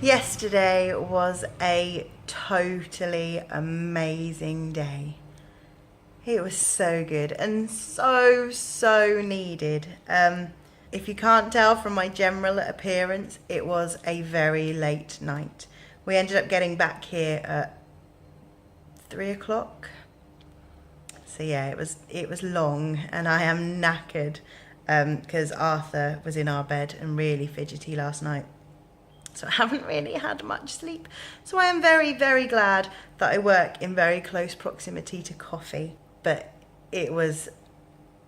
Yesterday was a totally amazing day. It was so good and so needed. If you can't tell from my general appearance, it was a very late night. We ended up getting back here at 3 o'clock. So yeah, it was long and I am knackered because Arthur was in our bed and really fidgety last night. So I haven't really had much sleep. So I am very glad that I work in very close proximity to coffee. But it was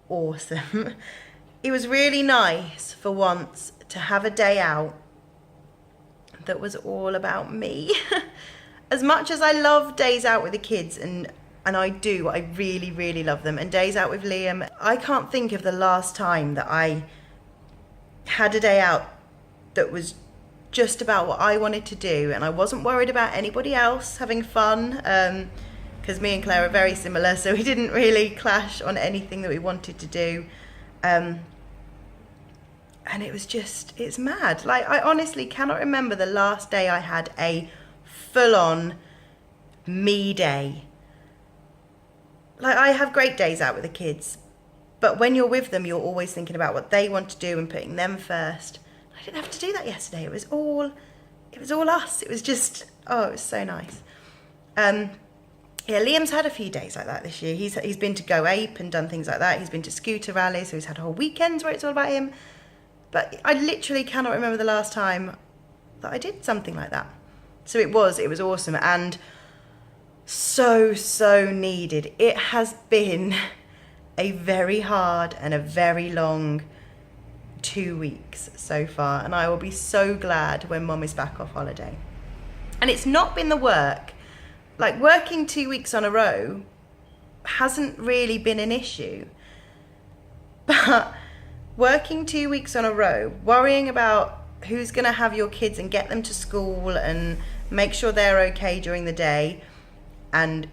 awesome. It was really nice for once to have a day out that was all about me. As much as I love days out with the kids, and I do, I really love them, and days out with Liam, I can't think of the last time that I had a day out that was just about what I wanted to do, and I wasn't worried about anybody else having fun, because me and Claire are very similar, so we didn't really clash on anything that we wanted to do. And it was just, it's mad. Like, I honestly cannot remember the last day I had a full-on me day. Like, I have great days out with the kids, but when you're with them, you're always thinking about what they want to do and putting them first. I didn't have to do that yesterday. It was all us. It was just, oh, it was so nice. Yeah, Liam's had a few days like that this year. He's been to Go Ape and done things like that. He's been to scooter rallies, so he's had whole weekends where it's all about him. But I literally cannot remember the last time that I did something like that. So it was awesome and so needed. It has been a very hard and a very long 2 weeks so far, and I will be so glad when Mum is back off holiday. And it's not been the work. Like, working 2 weeks on a row hasn't really been an issue, but working 2 weeks on a row, worrying about who's going to have your kids and get them to school and make sure they're okay during the day, and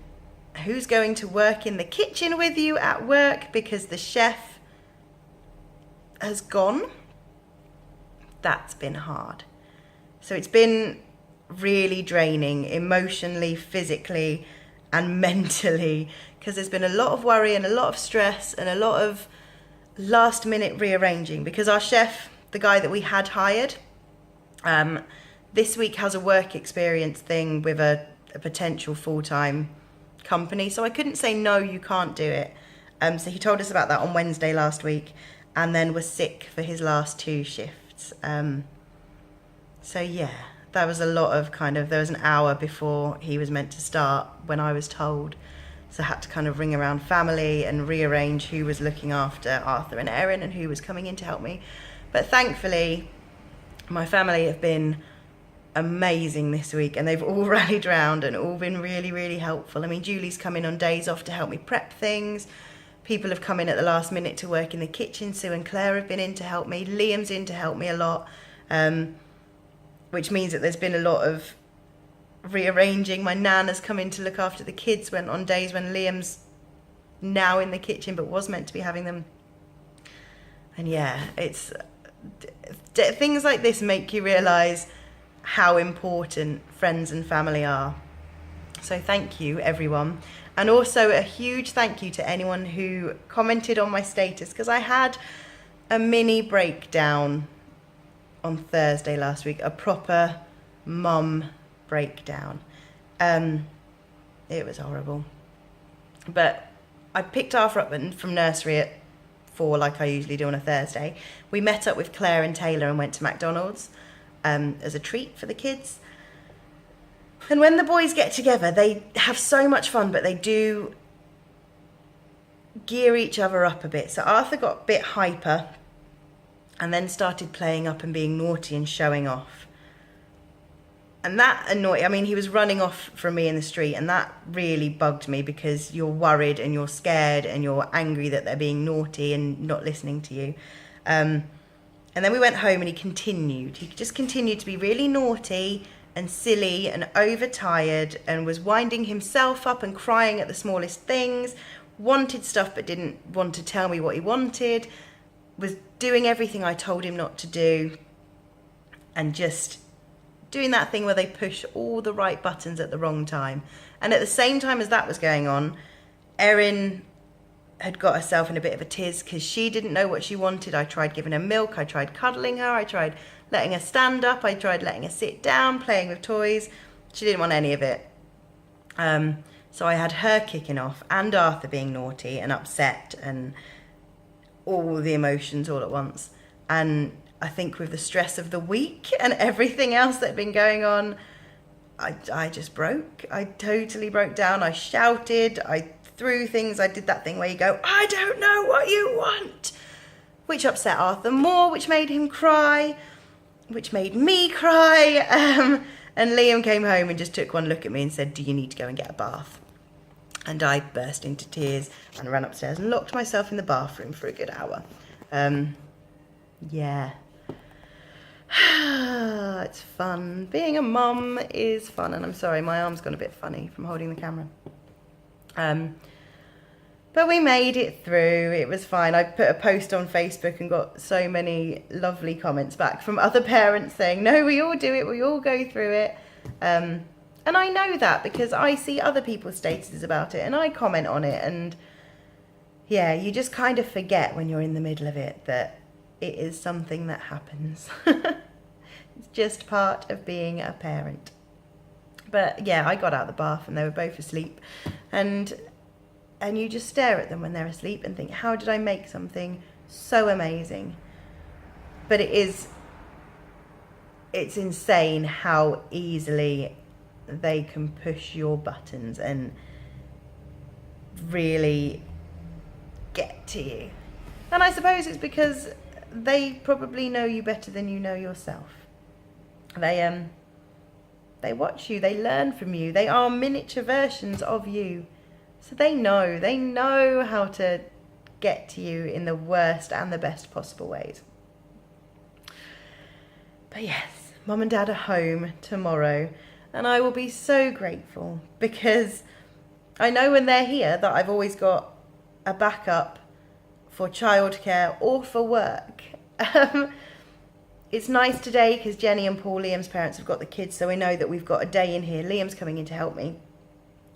who's going to work in the kitchen with you at work because the chef has gone, that's been hard. So it's been really draining emotionally, physically and mentally, because there's been a lot of worry and a lot of stress and a lot of last minute rearranging, because our chef, the guy that we had hired, this week has a work experience thing with a potential full-time company, so I couldn't say no, you can't do it. So he told us about that on Wednesday last week, and then was sick for his last 2 shifts. So yeah, that was a lot of there was an hour before he was meant to start when I was told. So I had to kind of ring around family and rearrange who was looking after Arthur and Erin and who was coming in to help me. But thankfully, my family have been amazing this week, and they've all rallied round and all been really helpful. I mean, Julie's come in on days off to help me prep things. People have come in at the last minute to work in the kitchen. Sue and Claire have been in to help me. Liam's in to help me a lot, which means that there's been a lot of rearranging. My nan has come in to look after the kids on days when Liam's now in the kitchen but was meant to be having them. And yeah, it's things like this make you realise how important friends and family are. So thank you, everyone. And also a huge thank you to anyone who commented on my status, because I had a mini breakdown on Thursday last week, a proper mum breakdown. It was horrible. But I picked Arthur up from nursery at 4 like I usually do on a Thursday. We met up with Claire and Taylor and went to McDonald's as a treat for the kids. And when the boys get together, they have so much fun, but they do gear each other up a bit. So Arthur got a bit hyper and then started playing up and being naughty and showing off. And that annoyed, I mean, he was running off from me in the street, and that really bugged me, because you're worried and you're scared and you're angry that they're being naughty and not listening to you. And then we went home and he just continued to be really naughty and silly and overtired, and was winding himself up and crying at the smallest things, wanted stuff but didn't want to tell me what he wanted, was doing everything I told him not to do, and just doing that thing where they push all the right buttons at the wrong time. And at the same time as that was going on, Erin had got herself in a bit of a tiz because she didn't know what she wanted. I tried giving her milk, I tried cuddling her, I tried letting her stand up, I tried letting her sit down, playing with toys. She didn't want any of it. So I had her kicking off and Arthur being naughty and upset and all the emotions all at once. And I think with the stress of the week and everything else that had been going on, I just broke. I totally broke down. I shouted, I threw things. I did that thing where you go, I don't know what you want, which upset Arthur more, which made him cry, which made me cry. And Liam came home and just took one look at me and said, do you need to go and get a bath? And I burst into tears and ran upstairs and locked myself in the bathroom for a good hour. Yeah. It's fun. Being a mum is fun. And I'm sorry, my arm's gone a bit funny from holding the camera. But we made it through. It was fine. I put a post on Facebook and got so many lovely comments back from other parents saying, no, we all do it. We all go through it. And I know that because I see other people's statuses about it and I comment on it. And yeah, you just kind of forget when you're in the middle of it that it is something that happens. It's just part of being a parent. But yeah, I got out of the bath and they were both asleep. And you just stare at them when they're asleep and think, how did I make something so amazing? But it's insane how easily they can push your buttons and really get to you. And I suppose it's because they probably know you better than you know yourself. They watch you, they learn from you, they are miniature versions of you. So they know how to get to you in the worst and the best possible ways. But yes, Mum and Dad are home tomorrow and I will be so grateful because I know when they're here that I've always got a backup for childcare or for work. It's nice today because Jenny and Paul, Liam's parents, have got the kids, so we know that we've got a day in here. Liam's coming in to help me.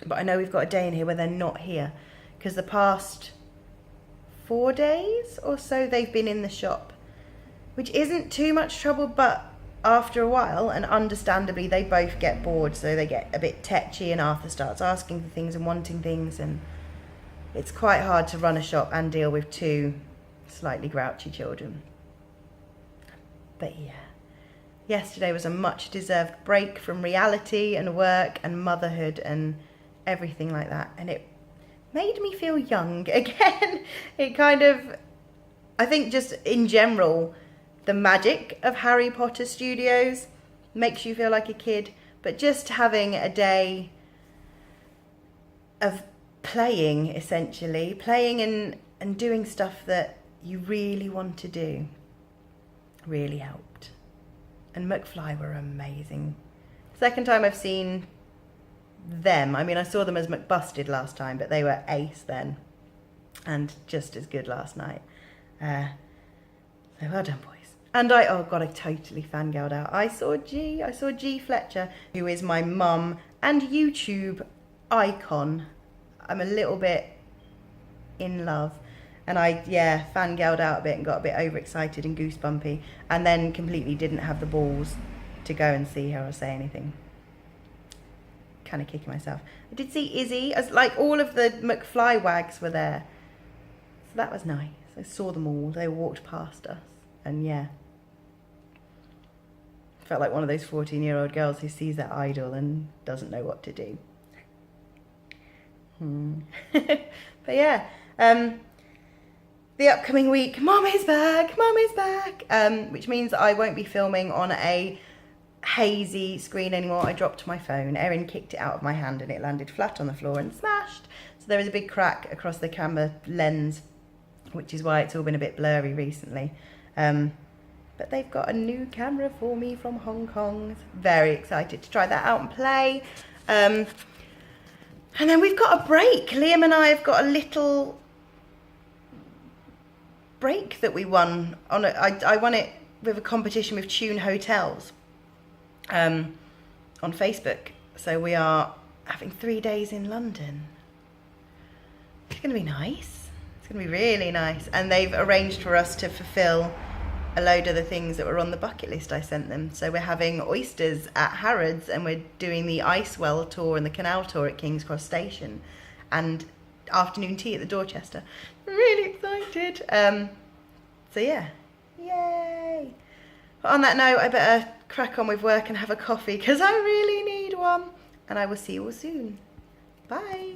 But I know we've got a day in here where they're not here because the past 4 days or so they've been in the shop, which isn't too much trouble, but after a while, and understandably, they both get bored, so they get a bit tetchy and Arthur starts asking for things and wanting things, and it's quite hard to run a shop and deal with two slightly grouchy children. But yeah, yesterday was a much deserved break from reality and work and motherhood and everything like that, and it made me feel young again. It kind of, I think just in general, the magic of Harry Potter Studios makes you feel like a kid, but just having a day of playing, essentially, playing and doing stuff that you really want to do really helped. And McFly were amazing. Second time I've seen them. I mean, I saw them as McBusted last time, but they were ace then and just as good last night. So well done, boys. And I totally fangirled out. I saw G Fletcher, who is my mum and YouTube icon. I'm a little bit in love. And I fangirled out a bit and got a bit overexcited and goosebumpy, and then completely didn't have the balls to go and see her or say anything. Kind of kicking myself. I did see Izzy, as like all of the McFly wags were there. So that was nice. I saw them all. They walked past us. And yeah. Felt like one of those 14-year-old girls who sees their idol and doesn't know what to do. But yeah. The upcoming week, Mum is back, which means that I won't be filming on a hazy screen anymore. I dropped my phone. Erin kicked it out of my hand and it landed flat on the floor and smashed. So there is a big crack across the camera lens, which is why it's all been a bit blurry recently. But they've got a new camera for me from Hong Kong. Very excited to try that out and play. And then we've got a break. Liam and I have got a little break that we won on I won it with a competition with Tune Hotels, on Facebook. So we are having 3 days in London. It's going to be nice. It's going to be really nice. And they've arranged for us to fulfill a load of the things that were on the bucket list I sent them. So we're having oysters at Harrods, and we're doing the ice well tour and the canal tour at King's Cross Station, and afternoon tea at the Dorchester. Really excited. So yeah, yay. But on that note, I better crack on with work and have a coffee because I really need one. And I will see you all soon. Bye.